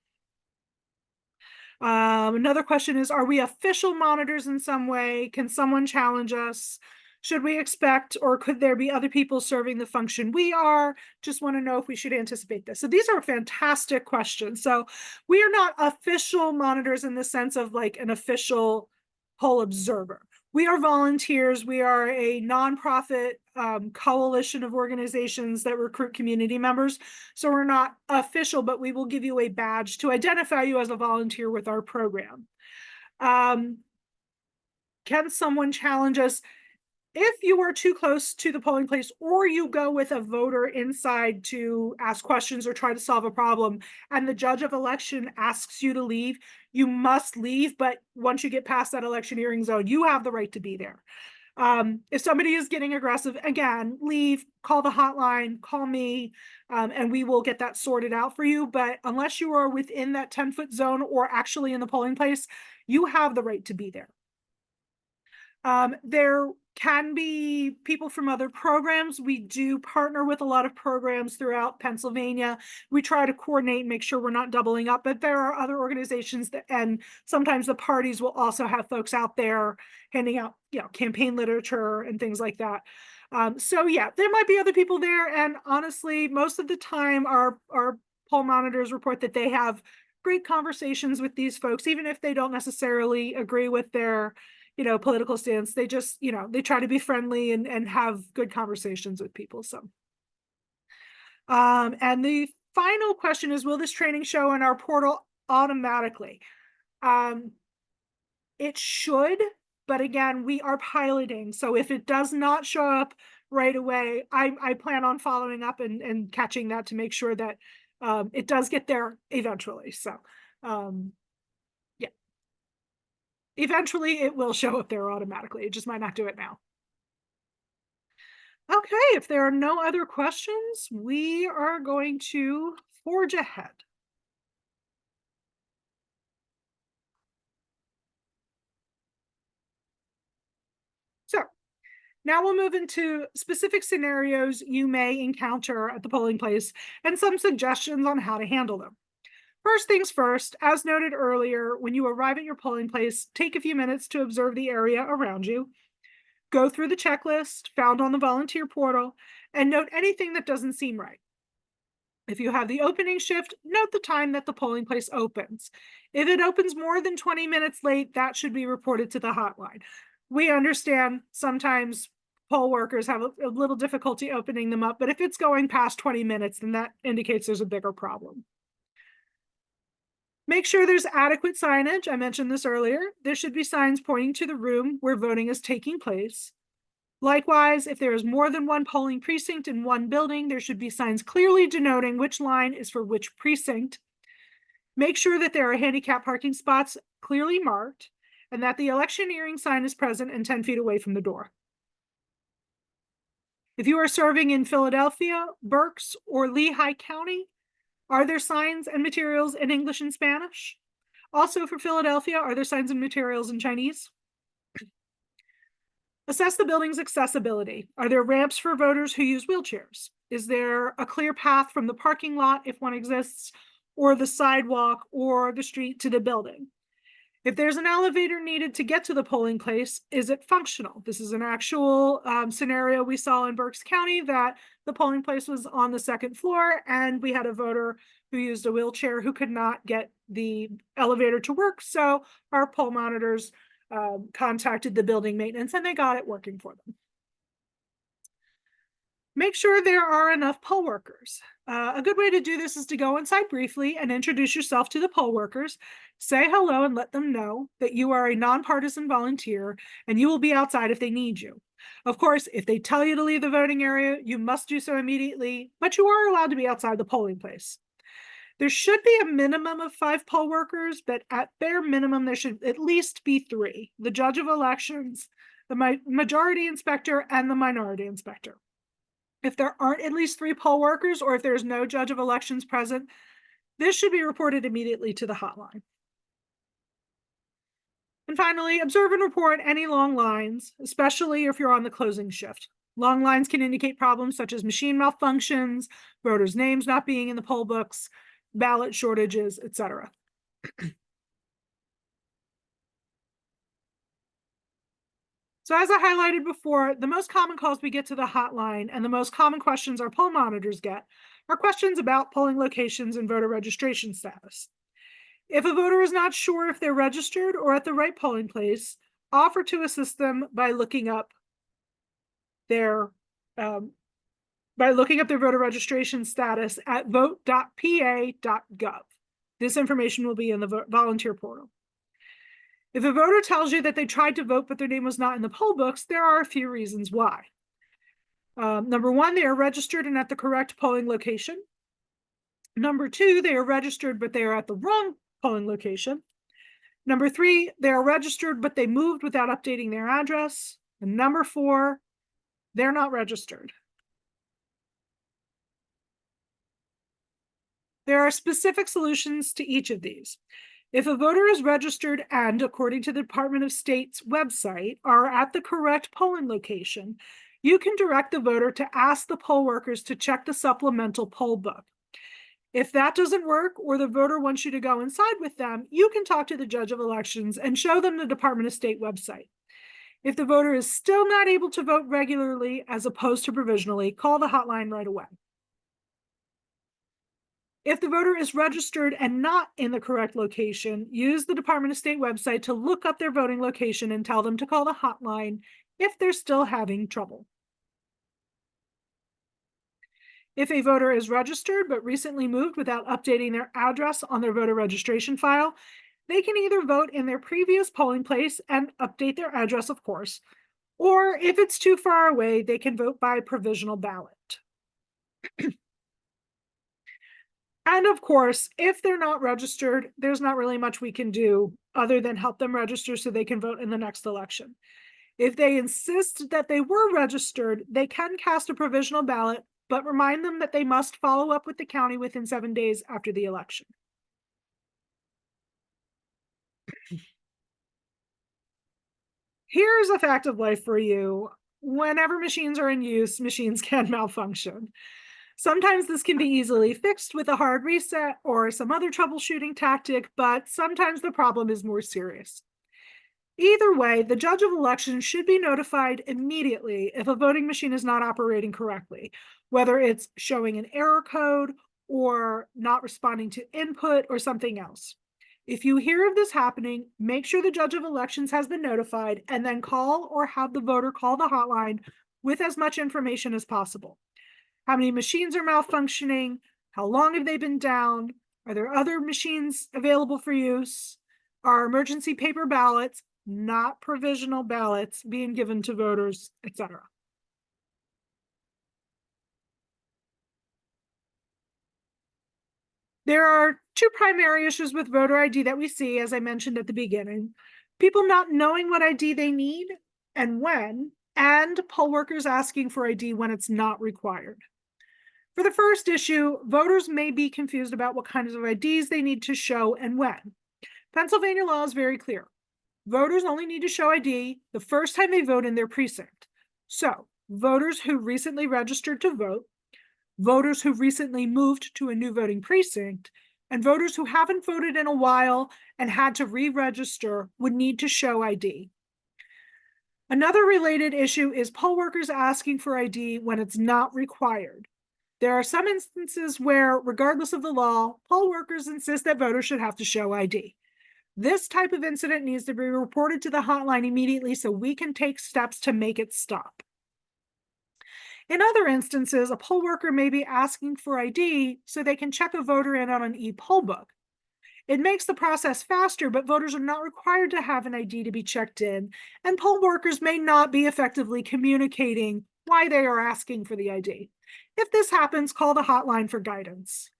Another question is, are we official monitors in some way? Can someone challenge us? Should we expect, or could there be other people serving the function we are? Just want to know if we should anticipate this. So these are fantastic questions. So we are not official monitors in the sense of like an official poll observer. We are volunteers. We are a nonprofit coalition of organizations that recruit community members. So we're not official, but we will give you a badge to identify you as a volunteer with our program. Can someone challenge us? If you are too close to the polling place, or you go with a voter inside to ask questions or try to solve a problem, and the judge of election asks you to leave, you must leave. But once you get past that electioneering zone, you have the right to be there. If somebody is getting aggressive, again, leave, call the hotline, call me, and we will get that sorted out for you. But unless you are within that 10-foot zone or actually in the polling place, you have the right to be there. There can be people from other programs. We do partner with a lot of programs throughout Pennsylvania. We try to coordinate and make sure we're not doubling up, but there are other organizations that, and sometimes the parties will also have folks out there handing out, campaign literature and things like that. So yeah, there might be other people there. And honestly, most of the time our poll monitors report that they have great conversations with these folks, even if they don't necessarily agree with their political stance. They just, they try to be friendly and have good conversations with people. So, and the final question is, will this training show in our portal automatically? It should, but again, we are piloting. So if it does not show up right away, I plan on following up and catching that to make sure that it does get there eventually. So, eventually it will show up there automatically. It just might not do it now. Okay, if there are no other questions, we are going to forge ahead. So now we'll move into specific scenarios you may encounter at the polling place and some suggestions on how to handle them. First things first, as noted earlier, when you arrive at your polling place, take a few minutes to observe the area around you. Go through the checklist found on the volunteer portal and note anything that doesn't seem right. If you have the opening shift, note the time that the polling place opens. If it opens more than 20 minutes late, that should be reported to the hotline. We understand sometimes poll workers have a little difficulty opening them up, but if it's going past 20 minutes, then that indicates there's a bigger problem. Make sure there's adequate signage. I mentioned this earlier. There should be signs pointing to the room where voting is taking place. Likewise, if there is more than one polling precinct in one building, there should be signs clearly denoting which line is for which precinct. Make sure that there are handicap parking spots clearly marked and that the electioneering sign is present and 10 feet away from the door. If you are serving in Philadelphia, Berks, or Lehigh County, are there signs and materials in English and Spanish? Also for Philadelphia, are there signs and materials in Chinese? Assess the building's accessibility. Are there ramps for voters who use wheelchairs? Is there a clear path from the parking lot, if one exists, or the sidewalk or the street to the building? If there's an elevator needed to get to the polling place, is it functional? This is an actual scenario we saw in Berks County, that the polling place was on the second floor and we had a voter who used a wheelchair who could not get the elevator to work. So our poll monitors contacted the building maintenance and they got it working for them. Make sure there are enough poll workers. A good way to do this is to go inside briefly and introduce yourself to the poll workers. Say hello and let them know that you are a nonpartisan volunteer and you will be outside if they need you. Of course, if they tell you to leave the voting area, you must do so immediately, but you are allowed to be outside the polling place. There should be a minimum of 5 poll workers, but at bare minimum, there should at least be 3: the judge of elections, the majority inspector, and the minority inspector. If there aren't at least 3 poll workers, or if there's no judge of elections present, this should be reported immediately to the hotline. And finally, observe and report any long lines, especially if you're on the closing shift. Long lines can indicate problems such as machine malfunctions, voters' names not being in the poll books, ballot shortages, etc. So as I highlighted before, the most common calls we get to the hotline and the most common questions our poll monitors get are questions about polling locations and voter registration status. If a voter is not sure if they're registered or at the right polling place, offer to assist them by looking up their voter registration status at vote.pa.gov. This information will be in the volunteer portal. If a voter tells you that they tried to vote but their name was not in the poll books, there are a few reasons why. Number one, they are registered and at the correct polling location. Number two, they are registered but they are at the wrong polling location. Number three, they are registered but they moved without updating their address. And number four, they're not registered. There are specific solutions to each of these. If a voter is registered and, according to the Department of State's website, are at the correct polling location, you can direct the voter to ask the poll workers to check the supplemental poll book. If that doesn't work, or the voter wants you to go inside with them, you can talk to the judge of elections and show them the Department of State website. If the voter is still not able to vote regularly as opposed to provisionally, call the hotline right away. If the voter is registered and not in the correct location, use the Department of State website to look up their voting location and tell them to call the hotline if they're still having trouble. If a voter is registered but recently moved without updating their address on their voter registration file, they can either vote in their previous polling place and update their address, of course, or if it's too far away, they can vote by provisional ballot. And of course, if they're not registered, there's not really much we can do other than help them register so they can vote in the next election. If they insist that they were registered, they can cast a provisional ballot, but remind them that they must follow up with the county within 7 days after the election. Here's a fact of life for you. Whenever machines are in use, machines can malfunction. Sometimes this can be easily fixed with a hard reset or some other troubleshooting tactic, but sometimes the problem is more serious. Either way, the judge of elections should be notified immediately if a voting machine is not operating correctly, whether it's showing an error code or not responding to input or something else. If you hear of this happening, make sure the judge of elections has been notified and then call or have the voter call the hotline with as much information as possible. How many machines are malfunctioning? How long have they been down? Are there other machines available for use? Are emergency paper ballots, not provisional ballots, being given to voters, etc.? There are two primary issues with voter ID that we see, as I mentioned at the beginning: people not knowing what ID they need and when, and poll workers asking for ID when it's not required. For the first issue, voters may be confused about what kinds of IDs they need to show and when. Pennsylvania law is very clear. Voters only need to show ID the first time they vote in their precinct. So, voters who recently registered to vote, voters who recently moved to a new voting precinct, and voters who haven't voted in a while and had to re-register would need to show ID. Another related issue is poll workers asking for ID when it's not required. There are some instances where, regardless of the law, poll workers insist that voters should have to show ID. This type of incident needs to be reported to the hotline immediately so we can take steps to make it stop. In other instances, a poll worker may be asking for ID so they can check a voter in on an e-poll book. It makes the process faster, but voters are not required to have an ID to be checked in, and poll workers may not be effectively communicating why they are asking for the ID. If this happens, call the hotline for guidance.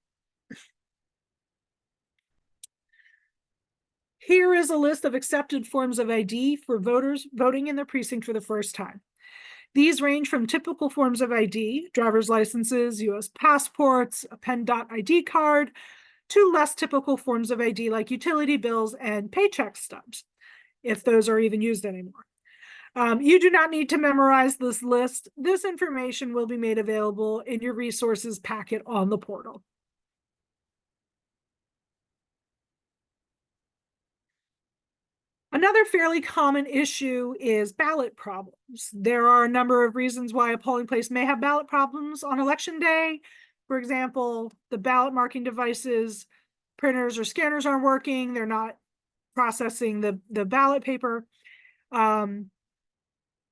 Here is a list of accepted forms of ID for voters voting in the precinct for the first time. These range from typical forms of ID, driver's licenses, US passports, a pen.id card, to less typical forms of ID like utility bills and paycheck stubs, if those are even used anymore. You do not need to memorize this list. This information will be made available in your resources packet on the portal. Another fairly common issue is ballot problems. There are a number of reasons why a polling place may have ballot problems on election day. For example, the ballot marking devices, printers or scanners aren't working. They're not processing the ballot paper.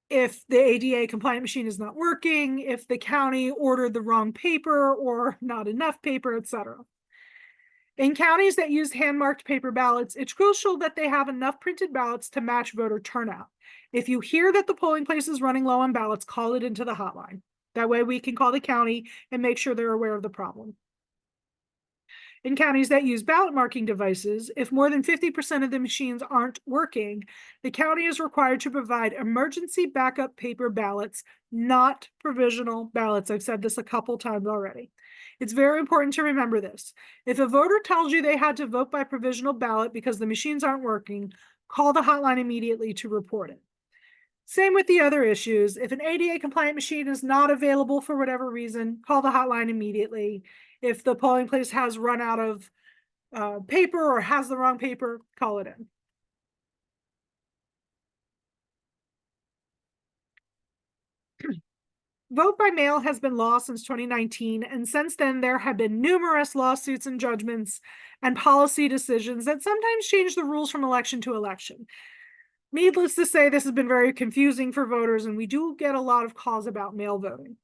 If the ADA compliant machine is not working, if the county ordered the wrong paper or not enough paper, etc. In counties that use hand-marked paper ballots, it's crucial that they have enough printed ballots to match voter turnout. If you hear that the polling place is running low on ballots, call it into the hotline. That way we can call the county and make sure they're aware of the problem. In counties that use ballot marking devices, if more than 50% of the machines aren't working, the county is required to provide emergency backup paper ballots, not provisional ballots. I've said this a couple times already. It's very important to remember this. If a voter tells you they had to vote by provisional ballot because the machines aren't working, call the hotline immediately to report it. Same with the other issues. If an ADA compliant machine is not available for whatever reason, call the hotline immediately. If the polling place has run out of paper or has the wrong paper, call it in. Vote by mail has been law since 2019, and since then there have been numerous lawsuits and judgments and policy decisions that sometimes change the rules from election to election. Needless to say, this has been very confusing for voters, and we do get a lot of calls about mail voting.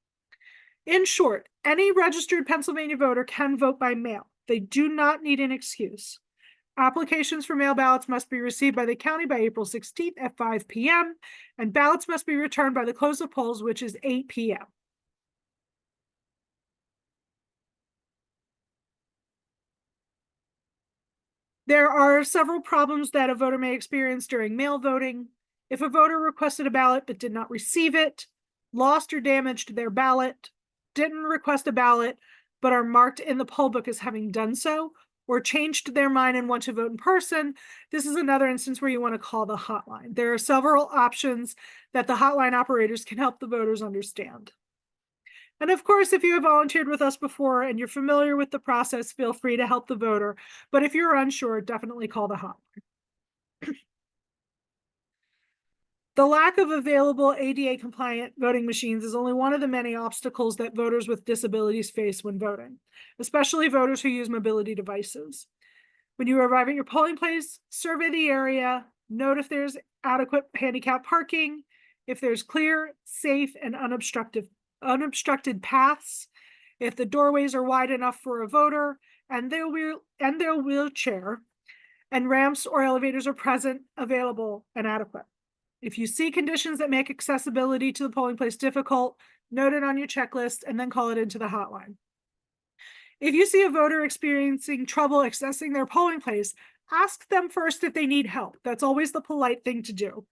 In short, any registered Pennsylvania voter can vote by mail. They do not need an excuse. Applications for mail ballots must be received by the county by April 16th at 5 p.m., and ballots must be returned by the close of polls, which is 8 p.m. There are several problems that a voter may experience during mail voting. If a voter requested a ballot but did not receive it, lost or damaged their ballot, didn't request a ballot but are marked in the poll book as having done so, or changed their mind and want to vote in person, this is another instance where you want to call the hotline. There are several options that the hotline operators can help the voters understand. And of course, if you have volunteered with us before and you're familiar with the process, feel free to help the voter. But if you're unsure, definitely call the hotline. The lack of available ADA compliant voting machines is only one of the many obstacles that voters with disabilities face when voting, especially voters who use mobility devices. When you arrive at your polling place, survey the area, note if there's adequate handicap parking, if there's clear, safe, and unobstructed paths, if the doorways are wide enough for a voter and their wheelchair and ramps or elevators are present, available, and adequate. If you see conditions that make accessibility to the polling place difficult, note it on your checklist and then call it into the hotline. If you see a voter experiencing trouble accessing their polling place, ask them first if they need help. That's always the polite thing to do.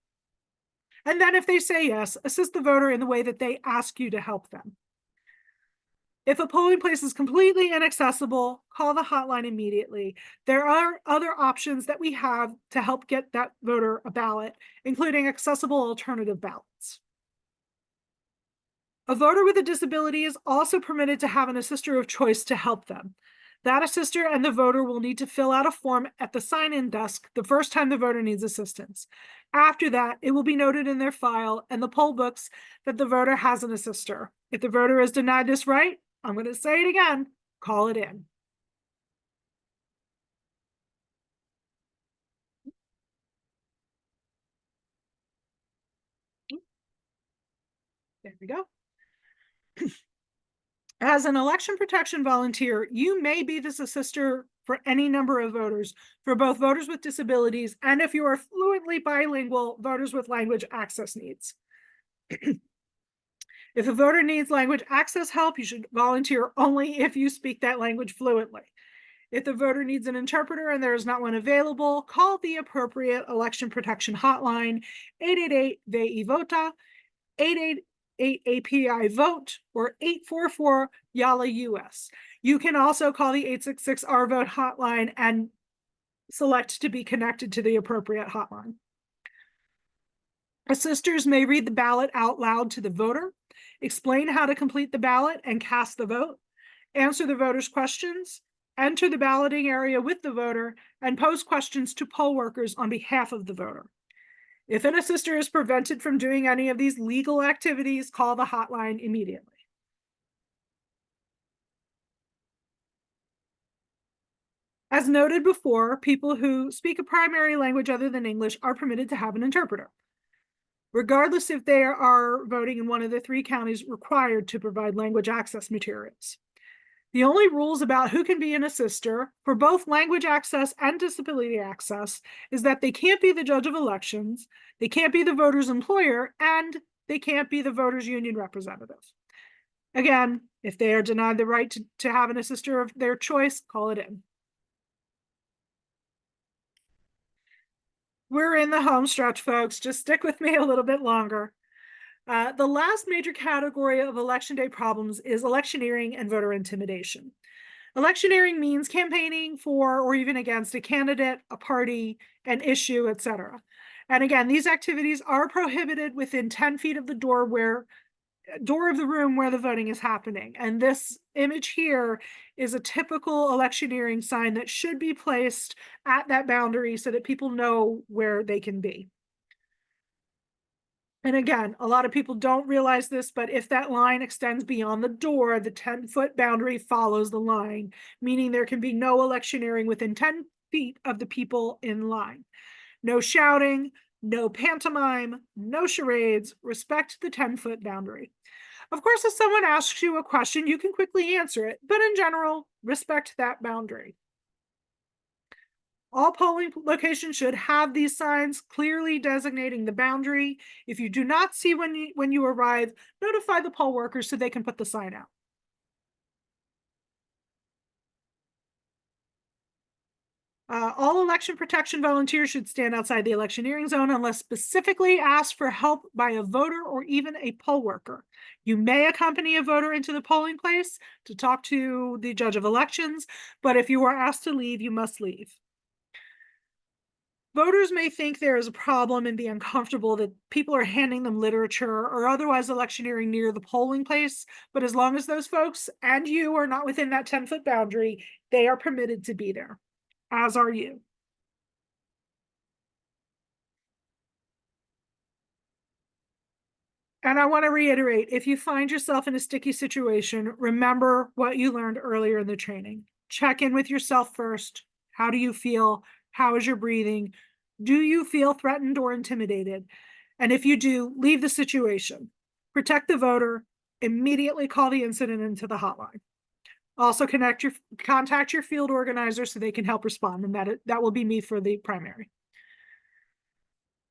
And then if they say yes, assist the voter in the way that they ask you to help them. If a polling place is completely inaccessible, call the hotline immediately. There are other options that we have to help get that voter a ballot, including accessible alternative ballots. A voter with a disability is also permitted to have an assister of choice to help them. That assister and the voter will need to fill out a form at the sign-in desk the first time the voter needs assistance. After that, it will be noted in their file and the poll books that the voter has an assister. If the voter is denied this right, I'm going to say it again, call it in. There we go. As an election protection volunteer, you may be this assister for any number of voters, for both voters with disabilities and if you are fluently bilingual, voters with language access needs. If a voter needs language access help, you should volunteer only if you speak that language fluently. If the voter needs an interpreter and there is not one available, call the appropriate election protection hotline, 888-VEI-VOTA, 888-API-VOTE, or 844-YALA-US. You can also call the 866-R-VOTE hotline and select to be connected to the appropriate hotline. Assisters may read the ballot out loud to the voter, explain how to complete the ballot and cast the vote, answer the voter's questions, enter the balloting area with the voter, and pose questions to poll workers on behalf of the voter. If an assister is prevented from doing any of these legal activities, call the hotline immediately. As noted before, people who speak a primary language other than English are permitted to have an interpreter, regardless if they are voting in one of the 3 counties required to provide language access materials. The only rules about who can be an assister for both language access and disability access is that they can't be the judge of elections, they can't be the voter's employer, and they can't be the voters' union representative. Again, if they are denied the right to have an assister of their choice, call it in. We're in the home stretch, folks. Just stick with me a little bit longer. The last major category of election day problems is electioneering and voter intimidation. Electioneering means campaigning for or even against a candidate, a party, an issue, etc. And again, these activities are prohibited within 10 feet of the door of the room where the voting is happening. And this image here is a typical electioneering sign that should be placed at that boundary so that people know where they can be. And again, a lot of people don't realize this, but if that line extends beyond the door, the 10-foot boundary follows the line, meaning there can be no electioneering within 10 feet of the people in line. No shouting, no pantomime, no charades, respect the 10-foot boundary. Of course, if someone asks you a question, you can quickly answer it, but in general, respect that boundary. All polling locations should have these signs clearly designating the boundary. If you do not see when you arrive, notify the poll workers so they can put the sign out. All election protection volunteers should stand outside the electioneering zone unless specifically asked for help by a voter or even a poll worker. You may accompany a voter into the polling place to talk to the judge of elections, but if you are asked to leave, you must leave. Voters may think there is a problem and be uncomfortable that people are handing them literature or otherwise electioneering near the polling place, but as long as those folks and you are not within that 10-foot boundary, they are permitted to be there, as are you. And I want to reiterate, if you find yourself in a sticky situation, remember what you learned earlier in the training. Check in with yourself first. How do you feel? How is your breathing? Do you feel threatened or intimidated? And if you do, leave the situation. Protect the voter. Immediately call the incident into the hotline. Also contact your field organizer so they can help respond, and that will be me for the primary.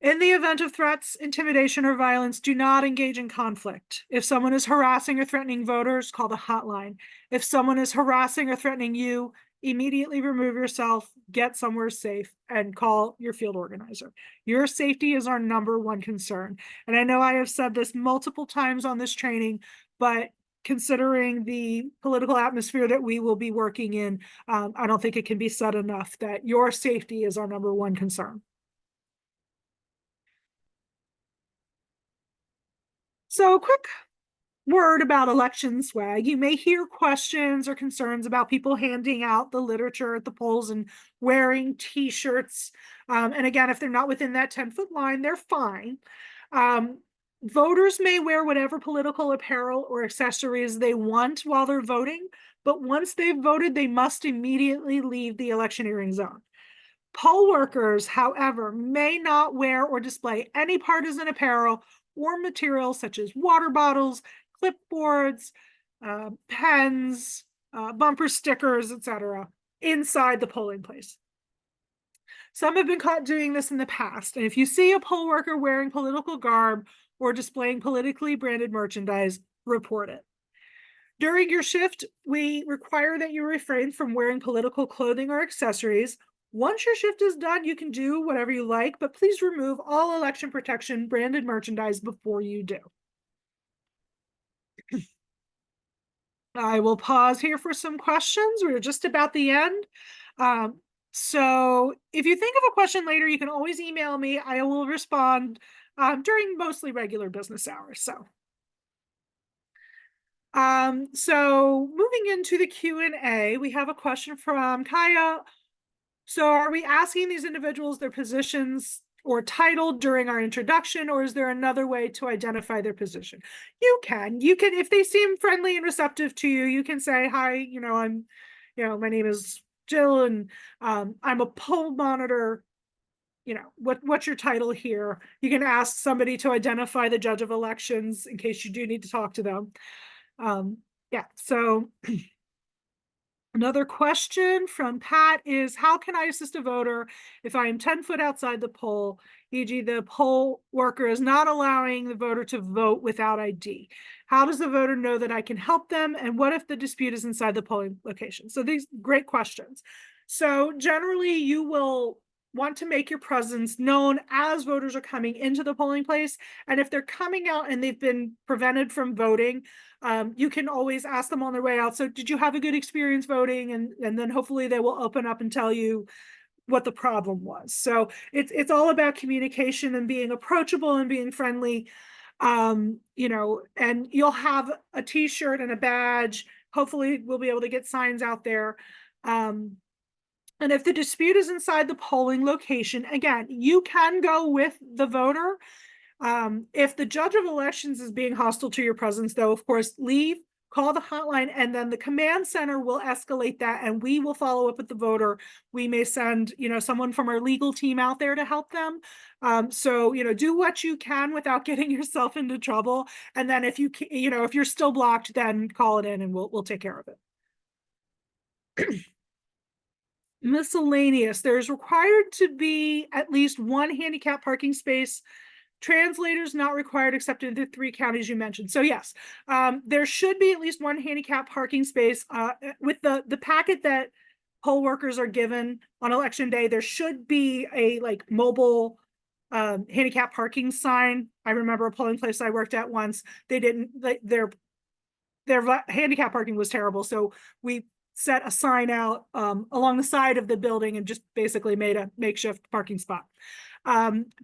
In the event of threats, intimidation, or violence, do not engage in conflict. If someone is harassing or threatening voters, call the hotline. If someone is harassing or threatening you, immediately remove yourself, get somewhere safe, and call your field organizer. Your safety is our number one concern. And I know I have said this multiple times on this training, but considering the political atmosphere that we will be working in, I don't think it can be said enough that your safety is our number one concern. So, quick word about election swag. You may hear questions or concerns about people handing out the literature at the polls and wearing t-shirts. And again, if they're not within that 10-foot line, they're fine. Voters may wear whatever political apparel or accessories they want while they're voting, but once they've voted, they must immediately leave the electioneering zone. Poll workers, however, may not wear or display any partisan apparel or materials such as water bottles, clipboards, pens, bumper stickers, etc., inside the polling place. Some have been caught doing this in the past, and if you see a poll worker wearing political garb or displaying politically branded merchandise, report it. During your shift, we require that you refrain from wearing political clothing or accessories. Once your shift is done, you can do whatever you like, but please remove all election protection branded merchandise before you do. I will pause here for some questions. We're just about the end. So if you think of a question later, you can always email me. I will respond during mostly regular business hours. So moving into the Q&A, we have a question from Kaya. So are we asking these individuals their positions or title during our introduction, or is there another way to identify their position? You can, if they seem friendly and receptive to you, you can say, hi, my name is Jill, and I'm a poll monitor. What's your title here? You can ask somebody to identify the judge of elections in case you do need to talk to them. Yeah, so another question from Pat is, how can I assist a voter if I am 10 foot outside the poll, e.g. the poll worker is not allowing the voter to vote without ID? How does the voter know that I can help them? And what if the dispute is inside the polling location? So these great questions. So generally you will want to make your presence known as voters are coming into the polling place. And if they're coming out and they've been prevented from voting, you can always ask them on their way out. So did you have a good experience voting? And then hopefully they will open up and tell you what the problem was. So it's all about communication and being approachable and being friendly. And you'll have a t-shirt and a badge. Hopefully we'll be able to get signs out there. And if the dispute is inside the polling location, again, you can go with the voter. If the judge of elections is being hostile to your presence, though, of course, leave, call the hotline, and then the command center will escalate that, and we will follow up with the voter. We may send, someone from our legal team out there to help them. So, do what you can without getting yourself into trouble. And then if if you're still blocked, then call it in and we'll take care of it. Miscellaneous. There's required to be at least one handicap parking space. Translators not required except in the 3 counties you mentioned. So yes, there should be at least one handicap parking space. With the packet that poll workers are given on election day, there should be a mobile handicap parking sign. I remember a polling place I worked at once. They didn't, their handicap parking was terrible. So we set a sign out along the side of the building and just basically made a makeshift parking spot.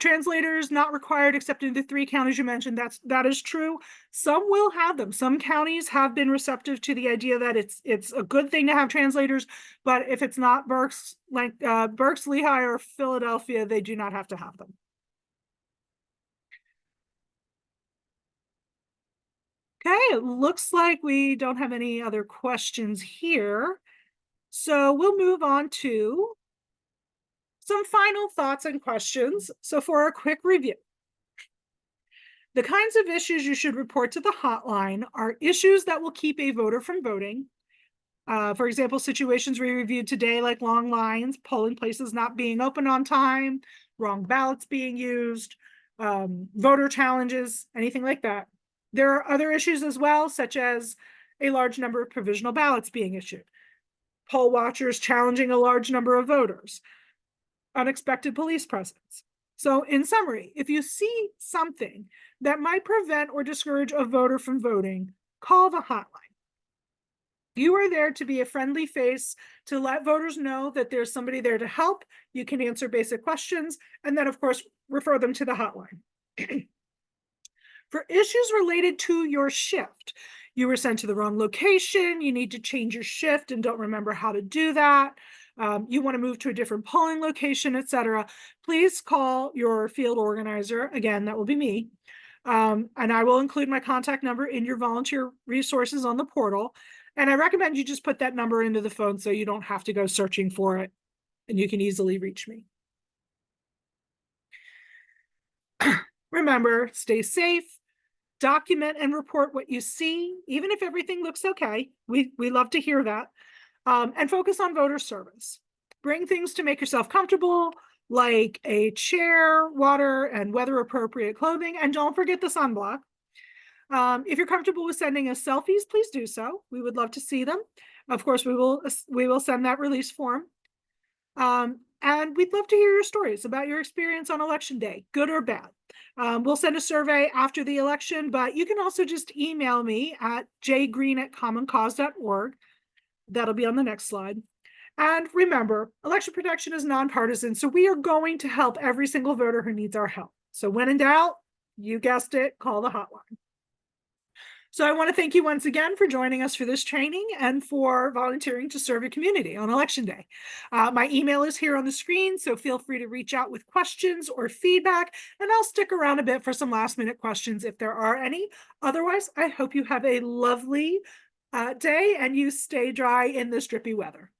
Translators not required except in the 3 counties you mentioned. That is true. Some will have them. Some counties have been receptive to the idea that it's a good thing to have translators, but if it's not Berks, Lehigh, or Philadelphia, they do not have to have them. Okay, it looks like we don't have any other questions here. So we'll move on to some final thoughts and questions. So for a quick review, the kinds of issues you should report to the hotline are issues that will keep a voter from voting. For example, situations we reviewed today, like long lines, polling places not being open on time, wrong ballots being used, voter challenges, anything like that. There are other issues as well, such as a large number of provisional ballots being issued, poll watchers challenging a large number of voters, unexpected police presence. So in summary, if you see something that might prevent or discourage a voter from voting, call the hotline. You are there to be a friendly face, to let voters know that there's somebody there to help. You can answer basic questions, and then of course, refer them to the hotline. For issues related to your shift, you were sent to the wrong location, you need to change your shift and don't remember how to do that, you want to move to a different polling location, etc., please call your field organizer. Again, that will be me. And I will include my contact number in your volunteer resources on the portal. And I recommend you just put that number into the phone so you don't have to go searching for it and you can easily reach me. Remember, stay safe, document and report what you see, even if everything looks okay. We love to hear that. And focus on voter service. Bring things to make yourself comfortable, like a chair, water, and weather-appropriate clothing. And don't forget the sunblock. If you're comfortable with sending us selfies, please do so. We would love to see them. Of course, we will send that release form. And we'd love to hear your stories about your experience on election day, good or bad. We'll send a survey after the election, but you can also just email me at jgreen@commoncause.org. That'll be on the next slide. And remember, election protection is nonpartisan, so we are going to help every single voter who needs our help. So when in doubt, you guessed it, call the hotline. So I want to thank you once again for joining us for this training and for volunteering to serve your community on election day. My email is here on the screen, so feel free to reach out with questions or feedback, and I'll stick around a bit for some last minute questions if there are any. Otherwise, I hope you have a lovely day and you stay dry in this drippy weather.